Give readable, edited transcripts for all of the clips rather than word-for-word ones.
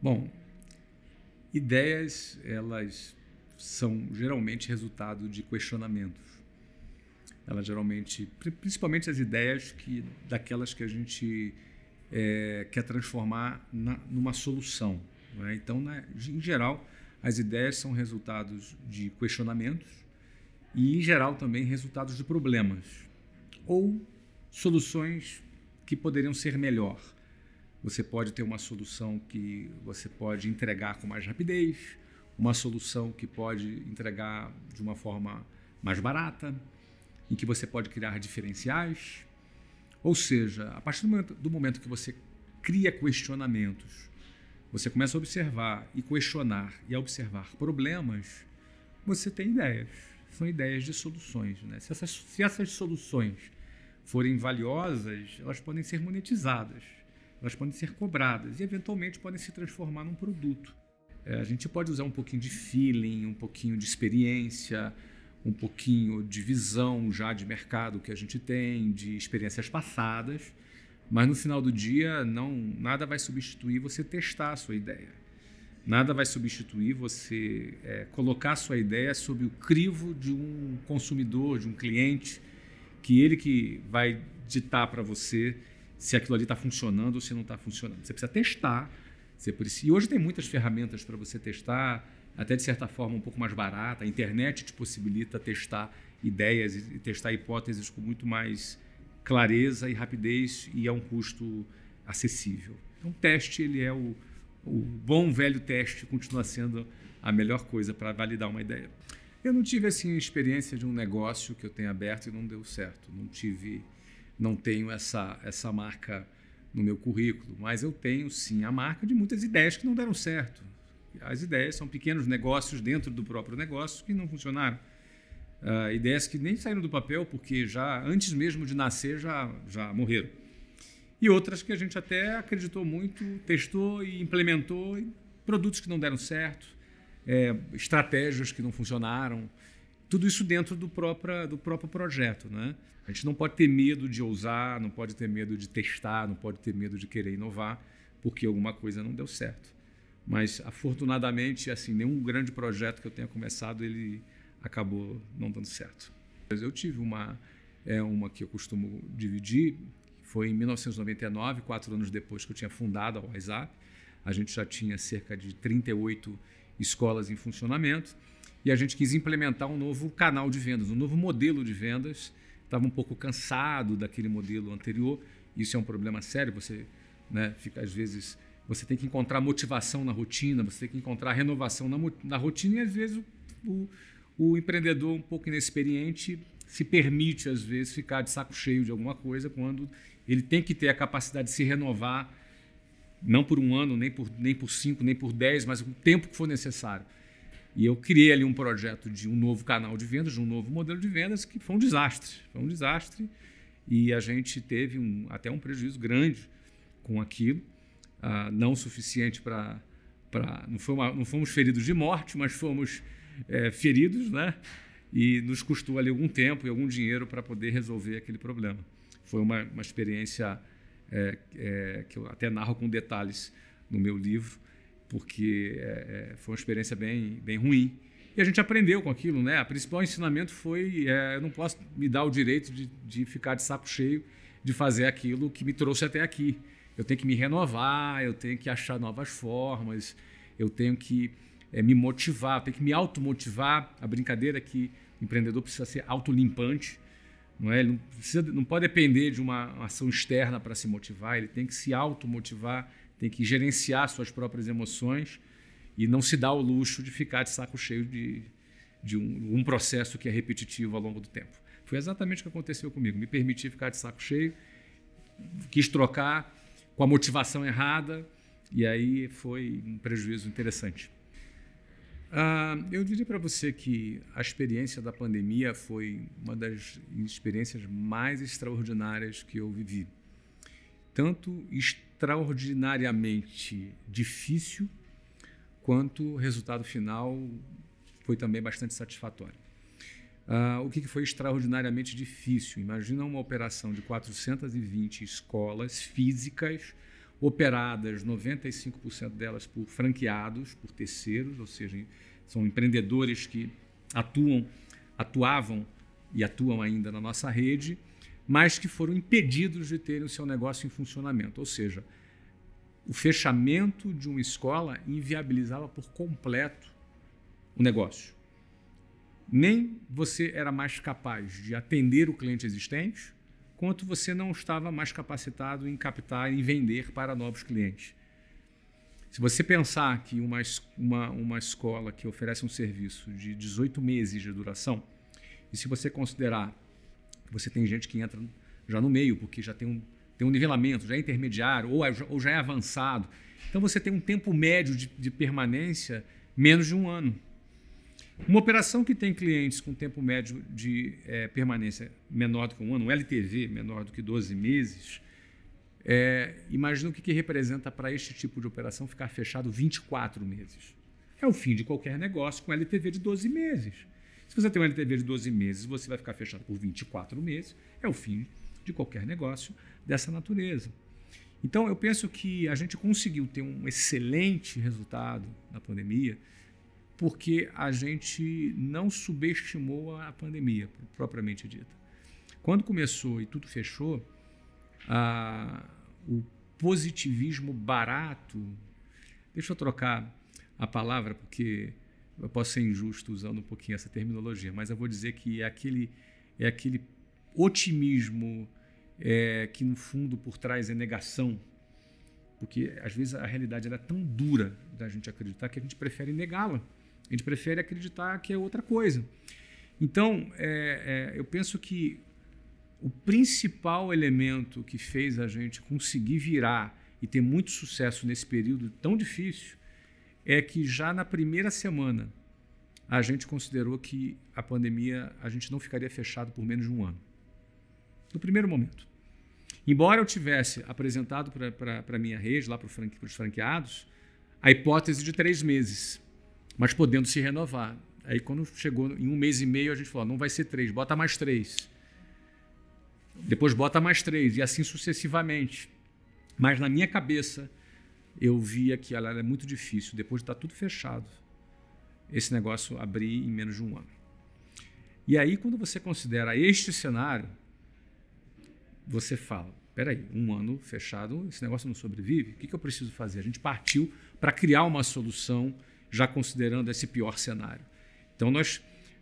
Bom, ideias, elas são geralmente resultado de questionamentos. Elas geralmente, principalmente as ideias daquelas que a gente quer transformar numa solução, não é? Então, em geral, as ideias são resultados de questionamentos e, em geral, também resultados de problemas ou soluções que poderiam ser melhor. Você pode ter uma solução que você pode entregar com mais rapidez, uma solução que pode entregar de uma forma mais barata, em que você pode criar diferenciais. Ou seja, a partir do momento que você cria questionamentos, você começa a observar e questionar e a observar problemas, você tem ideias. São ideias de soluções, né? Se essas soluções forem valiosas, elas podem ser monetizadas, elas podem ser cobradas e, eventualmente, podem se transformar num produto. A gente pode usar um pouquinho de feeling, um pouquinho de experiência, um pouquinho de visão já de mercado que a gente tem, de experiências passadas, mas no final do dia nada vai substituir você testar a sua ideia. Nada vai substituir você colocar a sua ideia sob o crivo de um consumidor, de um cliente, que vai ditar para você se aquilo ali está funcionando ou se não está funcionando. Você precisa testar. E hoje tem muitas ferramentas para você testar, até de certa forma um pouco mais barata. A internet te possibilita testar ideias e testar hipóteses com muito mais clareza e rapidez e a um custo acessível. Então, o teste, o bom velho teste continua sendo a melhor coisa para validar uma ideia. Eu não tive assim experiência de um negócio que eu tenha aberto e não deu certo. Não tenho essa marca no meu currículo, mas eu tenho sim a marca de muitas ideias que não deram certo. As ideias são pequenos negócios dentro do próprio negócio que não funcionaram. Ideias que nem saíram do papel porque já antes mesmo de nascer já morreram. E outras que a gente até acreditou muito, testou e implementou, e produtos que não deram certo, estratégias que não funcionaram, tudo isso dentro do próprio projeto, né? A gente não pode ter medo de ousar, não pode ter medo de testar, não pode ter medo de querer inovar, porque alguma coisa não deu certo. Mas, afortunadamente, assim, nenhum grande projeto que eu tenha começado, ele acabou não dando certo. Eu tive uma que eu costumo dividir, foi em 1999, 4 anos depois que eu tinha fundado a WhatsApp. A gente já tinha cerca de 38 escolas em funcionamento e a gente quis implementar um novo canal de vendas, um novo modelo de vendas. Estava um pouco cansado daquele modelo anterior. Isso é um problema sério. Você, fica, às vezes, você tem que encontrar motivação na rotina, você tem que encontrar renovação na rotina e, às vezes, o empreendedor um pouco inexperiente se permite, às vezes, ficar de saco cheio de alguma coisa quando ele tem que ter a capacidade de se renovar, não por um ano, nem por 5, nem por 10, mas o tempo que for necessário. E eu criei ali um projeto de um novo canal de vendas, de um novo modelo de vendas, que foi um desastre. Foi um desastre e a gente teve até um prejuízo grande com aquilo, não o suficiente para... Não fomos feridos de morte, mas fomos feridos, né? E nos custou ali algum tempo e algum dinheiro para poder resolver aquele problema. Foi uma experiência que eu até narro com detalhes no meu livro, porque foi uma experiência bem ruim. E a gente aprendeu com aquilo, né? O principal ensinamento foi eu não posso me dar o direito de ficar de saco cheio de fazer aquilo que me trouxe até aqui. Eu tenho que me renovar, eu tenho que achar novas formas, eu tenho que me motivar, eu tenho que me automotivar. A brincadeira é que o empreendedor precisa ser autolimpante, não é? Ele não pode depender de uma ação externa para se motivar, ele tem que se automotivar, tem que gerenciar suas próprias emoções e não se dar o luxo de ficar de saco cheio de um processo que é repetitivo ao longo do tempo. Foi exatamente o que aconteceu comigo. Me permiti ficar de saco cheio, quis trocar com a motivação errada e aí foi um prejuízo interessante. Eu diria para você que a experiência da pandemia foi uma das experiências mais extraordinárias que eu vivi. Tanto extraordinariamente difícil, quanto o resultado final foi também bastante satisfatório. O que foi extraordinariamente difícil? Imagina uma operação de 420 escolas físicas, operadas 95% delas por franqueados, por terceiros, ou seja, são empreendedores que atuavam e atuam ainda na nossa rede, mas que foram impedidos de terem o seu negócio em funcionamento. Ou seja, o fechamento de uma escola inviabilizava por completo o negócio. Nem você era mais capaz de atender o cliente existente, quanto você não estava mais capacitado em captar e vender para novos clientes. Se você pensar que uma escola que oferece um serviço de 18 meses de duração, e se você considerar que você tem gente que entra já no meio, porque já tem um nivelamento, já é intermediário ou já é avançado, então você tem um tempo médio de permanência menos de um ano. Uma operação que tem clientes com tempo médio de permanência menor do que um ano, um LTV menor do que 12 meses, imagina o que representa para este tipo de operação ficar fechado 24 meses. É o fim de qualquer negócio com LTV de 12 meses. Se você tem um LTV de 12 meses, você vai ficar fechado por 24 meses, é o fim de qualquer negócio dessa natureza. Então, eu penso que a gente conseguiu ter um excelente resultado na pandemia porque a gente não subestimou a pandemia, propriamente dita. Quando começou e tudo fechou, o positivismo barato, deixa eu trocar a palavra porque eu posso ser injusto usando um pouquinho essa terminologia, mas eu vou dizer que é aquele otimismo que no fundo por trás é negação, porque às vezes a realidade ela é tão dura da gente acreditar que a gente prefere negá-la. A gente prefere acreditar que é outra coisa. Então, eu penso que o principal elemento que fez a gente conseguir virar e ter muito sucesso nesse período tão difícil é que já na primeira semana a gente considerou que a pandemia, a gente não ficaria fechado por menos de um ano. No primeiro momento. Embora eu tivesse apresentado para a minha rede, lá para os franqueados, a hipótese de 3 meses. Mas podendo se renovar. Aí quando chegou em 1 mês e meio, a gente falou, não vai ser 3, bota mais 3. Depois bota mais 3 e assim sucessivamente. Mas na minha cabeça, eu via que ela era muito difícil, depois de estar tudo fechado, esse negócio abrir em menos de um ano. E aí, quando você considera este cenário, você fala, peraí, 1 ano fechado, esse negócio não sobrevive? O que eu preciso fazer? A gente partiu para criar uma solução já considerando esse pior cenário. Então,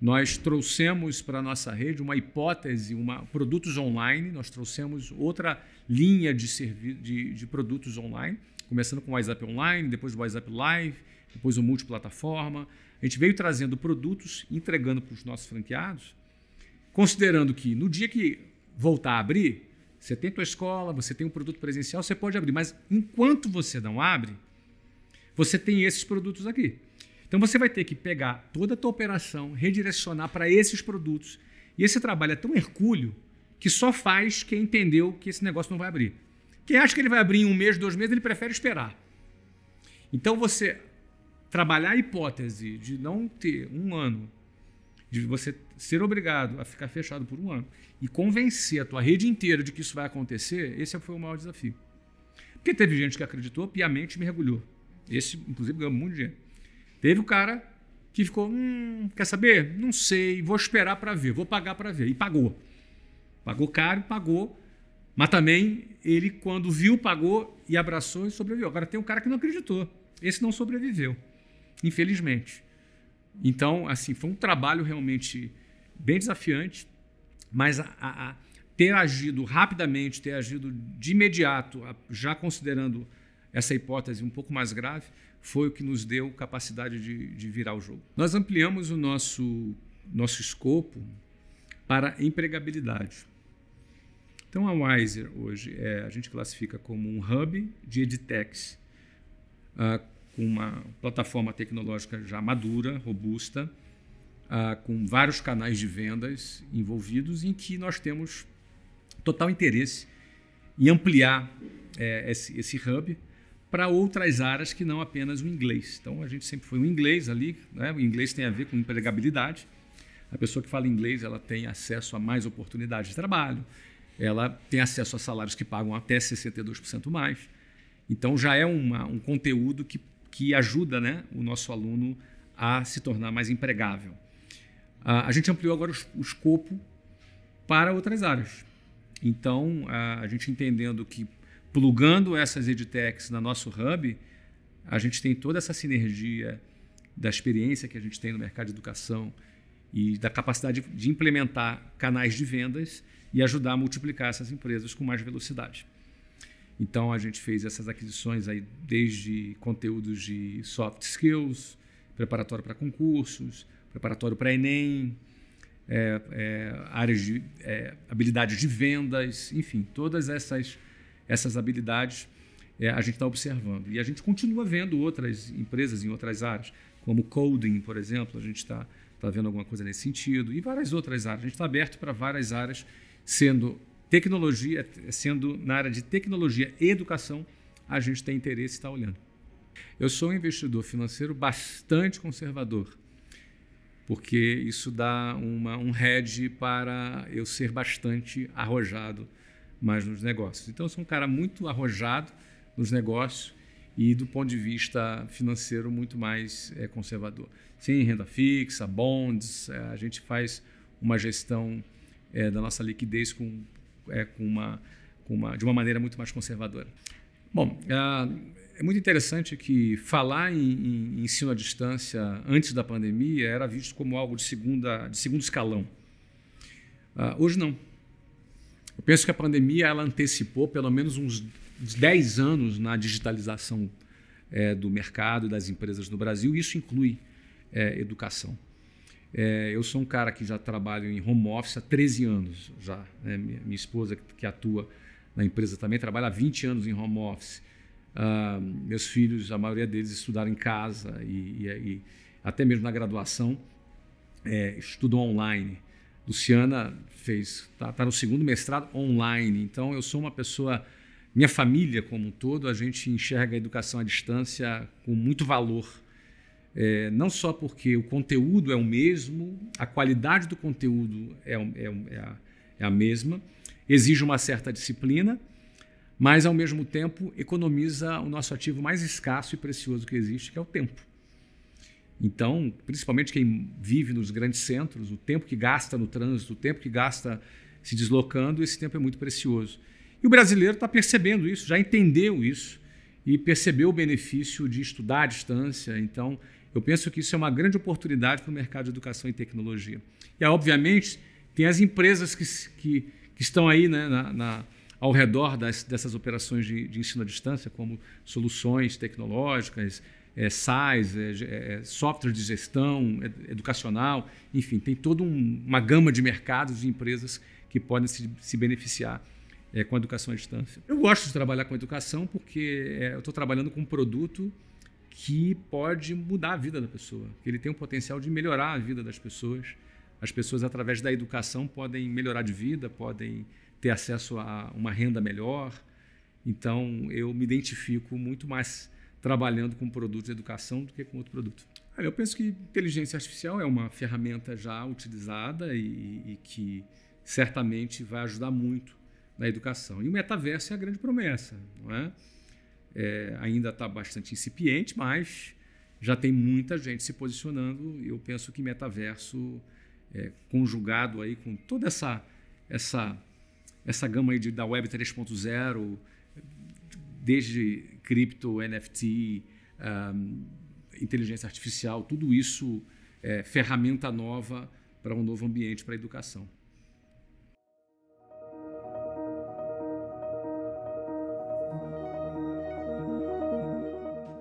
nós trouxemos para a nossa rede uma hipótese, produtos online, nós trouxemos outra linha de produtos online, começando com o WhatsApp Online, depois o WhatsApp Live, depois o multiplataforma. A gente veio trazendo produtos, entregando para os nossos franqueados, considerando que no dia que voltar a abrir, você tem a tua escola, você tem um produto presencial, você pode abrir, mas enquanto você não abre, você tem esses produtos aqui. Então, você vai ter que pegar toda a tua operação, redirecionar para esses produtos. E esse trabalho é tão hercúleo que só faz quem entendeu que esse negócio não vai abrir. Quem acha que ele vai abrir em 1 mês, 2 meses, ele prefere esperar. Então, você trabalhar a hipótese de não ter 1 ano, de você ser obrigado a ficar fechado por 1 ano e convencer a tua rede inteira de que isso vai acontecer, esse foi o maior desafio. Porque teve gente que acreditou piamente e mergulhou. Esse, inclusive, ganhou muito dinheiro. Teve o cara que ficou, quer saber? Não sei, vou esperar para ver, vou pagar para ver. E pagou. Pagou caro, pagou. Mas também ele, quando viu, pagou e abraçou e sobreviveu. Agora tem um cara que não acreditou. Esse não sobreviveu, infelizmente. Então, assim, foi um trabalho realmente bem desafiante, mas ter agido rapidamente, ter agido de imediato, já considerando essa hipótese um pouco mais grave, foi o que nos deu capacidade de virar o jogo. Nós ampliamos o nosso escopo para empregabilidade. Então, a Wiser hoje a gente classifica como um hub de edtechs, com uma plataforma tecnológica já madura, robusta, com vários canais de vendas envolvidos, em que nós temos total interesse em ampliar esse hub para outras áreas que não apenas o inglês. Então, a gente sempre foi o inglês ali, né? O inglês tem a ver com empregabilidade. A pessoa que fala inglês, ela tem acesso a mais oportunidades de trabalho, ela tem acesso a salários que pagam até 62% mais. Então, já é um conteúdo que ajuda, né, o nosso aluno a se tornar mais empregável. A gente ampliou agora o escopo para outras áreas. Então, a gente entendendo que, plugando essas edtechs no nosso hub, a gente tem toda essa sinergia da experiência que a gente tem no mercado de educação e da capacidade de implementar canais de vendas e ajudar a multiplicar essas empresas com mais velocidade. Então, a gente fez essas aquisições aí desde conteúdos de soft skills, preparatório para concursos, preparatório para Enem, áreas de habilidades de vendas, enfim, todas essas habilidades a gente está observando. E a gente continua vendo outras empresas em outras áreas, como coding, por exemplo, a gente está vendo alguma coisa nesse sentido, e várias outras áreas. A gente está aberto para várias áreas, sendo na área de tecnologia e educação, a gente tem interesse e está olhando. Eu sou um investidor financeiro bastante conservador, porque isso dá um hedge para eu ser bastante arrojado mais nos negócios. Então, eu sou um cara muito arrojado nos negócios e, do ponto de vista financeiro, muito mais conservador. Sim, renda fixa, bonds, a gente faz uma gestão da nossa liquidez de uma maneira muito mais conservadora. Bom, é muito interessante que falar em ensino à distância antes da pandemia era visto como algo de segundo escalão. Hoje não. Eu penso que a pandemia ela antecipou pelo menos uns 10 anos na digitalização do mercado e das empresas no Brasil, e isso inclui educação. Eu sou um cara que já trabalho em home office há 13 anos já. Né? Minha esposa, que atua na empresa, também trabalha há 20 anos em home office. Meus filhos, a maioria deles estudaram em casa e até mesmo na graduação estudam online. Luciana está no segundo mestrado online. Então, eu sou uma pessoa... Minha família como um todo, a gente enxerga a educação à distância com muito valor. Não só porque o conteúdo é o mesmo, a qualidade do conteúdo é a mesma, exige uma certa disciplina, mas, ao mesmo tempo, economiza o nosso ativo mais escasso e precioso que existe, que é o tempo. Então, principalmente quem vive nos grandes centros, o tempo que gasta no trânsito, o tempo que gasta se deslocando, esse tempo é muito precioso. E o brasileiro está percebendo isso, já entendeu isso e percebeu o benefício de estudar à distância. Então, eu penso que isso é uma grande oportunidade para o mercado de educação e tecnologia. E, obviamente, tem as empresas que estão aí, né, ao redor dessas operações de ensino à distância, como soluções tecnológicas, SaaS, software de gestão educacional, enfim, tem toda uma gama de mercados e empresas que podem se beneficiar com a educação à distância. Eu gosto de trabalhar com educação porque eu estou trabalhando com um produto que pode mudar a vida da pessoa, que ele tem o potencial de melhorar a vida das pessoas. As pessoas, através da educação, podem melhorar de vida, podem ter acesso a uma renda melhor. Então, eu me identifico muito mais trabalhando com produtos de educação do que com outro produto. Eu penso que inteligência artificial é uma ferramenta já utilizada e que certamente vai ajudar muito na educação. E o metaverso é a grande promessa, não é? Ainda está bastante incipiente, mas já tem muita gente se posicionando. Eu penso que metaverso, conjugado aí com toda essa gama aí da Web 3.0, desde cripto, NFT, inteligência artificial, tudo isso é ferramenta nova para um novo ambiente para a educação.